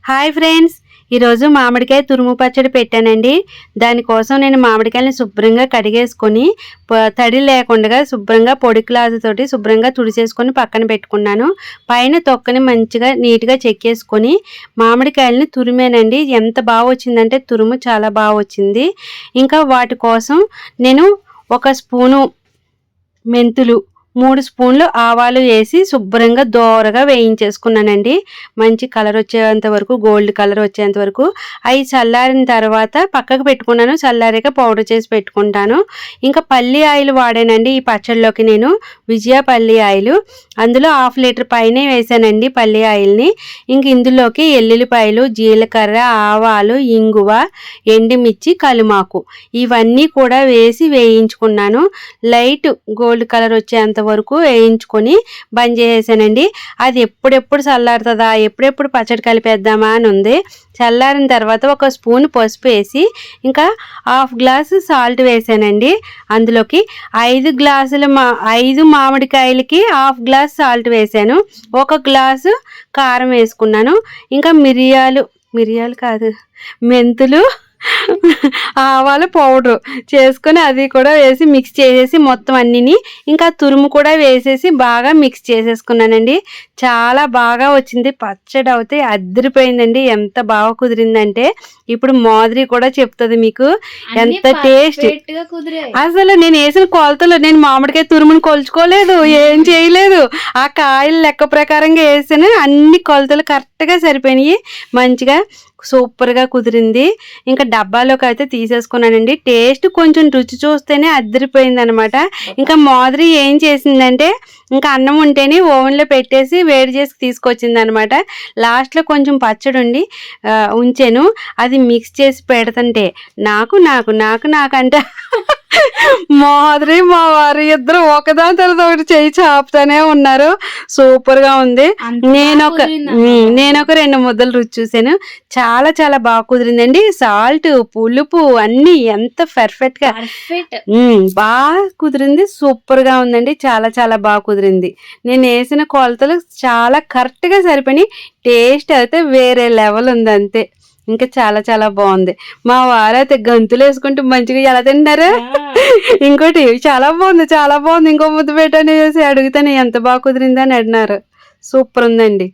Hi friends, ఈరోజు మామిడికాయ తురుము పచ్చడి పెట్టానండి. దానికోసం నేను మామిడికాయని శుభ్రంగా కడిగేసుకొని తడి లేకుండా శుభ్రంగా పొడి క్లాత్ శుభ్రంగా తుడిచేసుకొని పక్కన పెట్టుకున్నాను. పైన తొక్కని మంచిగా నీట్గా చెక్కేసుకొని మామిడికాయలని తురిమేనండి. ఎంత బాగా వచ్చిందంటే తురుము చాలా బాగా వచ్చింది. ఇంకా వాటి కోసం నేను 1 స్పూను మెంతులు, 3 స్పూన్లు ఆవాలు వేసి శుభ్రంగా దోరగా వేయించేసుకున్నానండి. మంచి కలర్ వచ్చేంత వరకు, గోల్డ్ కలర్ వచ్చేంత వరకు. అవి చల్లారిన తర్వాత పక్కకు పెట్టుకున్నాను. చల్లారాక పౌడర్ చేసి పెట్టుకుంటాను. ఇంకా పల్లి ఆయిల్ వాడానండి ఈ పచ్చడిలోకి. నేను విజయ పల్లి ఆయిల్, అందులో 1/2 లీటర్ పైనే వేసానండి పల్లి ఆయిల్ని. ఇంక ఇందులోకి ఎల్లుల్లిపాయలు, జీలకర్ర, ఆవాలు, ఇంగువ, ఎండుమిర్చి, కలుమాకు ఇవన్నీ కూడా వేసి వేయించుకున్నాను. లైట్ గోల్డ్ కలర్ వచ్చేంత వరకు వేయించుకొని బంద్ చేసేసానండి. అది ఎప్పుడెప్పుడు చల్లారుతుందా, ఎప్పుడెప్పుడు పచ్చడి కలిపేద్దామా అని ఉంది. చల్లారిన తర్వాత 1 స్పూన్ పసుపు వేసి ఇంకా 1/2 గ్లాసు సాల్ట్ వేసానండి. అందులోకి 5 మామిడికాయలకి 1/2 గ్లాస్ సాల్ట్ వేసాను. 1 గ్లాసు కారం వేసుకున్నాను. ఇంకా మిరియాలు కాదు, మెంతులు, ఆవాల పౌడర్ చేసుకొని అది కూడా వేసి మిక్స్ చేసేసి మొత్తం అన్నిని ఇంకా తురుము కూడా వేసేసి బాగా మిక్స్ చేసేసుకున్నానండి. చాలా బాగా వచ్చింది పచ్చడి. అయితే అదిరిపోయిందండి. ఎంత బాగా కుదిరిందంటే ఇప్పుడు మాదిరి కూడా చెప్తుంది మీకు ఎంత టేస్ట్. అసలు నేను వేసిన కొలతలు, నేను మామిడికాయ తురుముని కొలుచుకోలేదు, ఏం చేయలేదు. ఆ కాయలు లెక్క ప్రకారంగా వేసాను. అన్ని కొలతలు కరెక్ట్గా సరిపోయినాయి. మంచిగా సూపర్గా కుదిరింది. ఇంకా డబ్బాలోకి అయితే తీసేసుకున్నానండి. టేస్ట్ కొంచెం రుచి చూస్తేనే అదిరిపోయింది అనమాట. ఇంకా మాదిరి ఏం చేసిందంటే ఇంకా అన్నం ఉంటేనే ఓవెన్లో పెట్టేసి వేడి చేసి తీసుకొచ్చింది అనమాట. లాస్ట్లో కొంచెం పచ్చడి ఉంచాను. అది మిక్స్ చేసి పెడుతుంటే నాకు అంటే మాదిరి మా వారు ఇద్దరు ఒకదాని తర్వాత ఒకటి చేయి చాపుతానే ఉన్నారు. సూపర్ గా ఉంది. నేను ఒక 2 ముద్దలు రుచి చూసాను. చాలా చాలా బాగా కుదిరిందండి. సాల్ట్, పులుపు అన్ని ఎంత పర్ఫెక్ట్ గా బాగా కుదిరింది. సూపర్ గా ఉందండి. చాలా చాలా బాగా కుదిరింది. నేను వేసిన కొలతలు చాలా కరెక్ట్ గా సరిపోయి టేస్ట్ అయితే వేరే లెవెల్ ఉంది అంతే. ఇంకా చాలా చాలా బాగుంది. మా వారు అయితే గంతులు వేసుకుంటూ మంచిగా ఎలా తింటారు. ఇంకోటి చాలా బాగుంది ఇంకో ముద్ద పెట్టని చేసి అడుగుతాను ఎంత బాగా కుదిరిందని అడినారు. సూపర్ ఉందండి.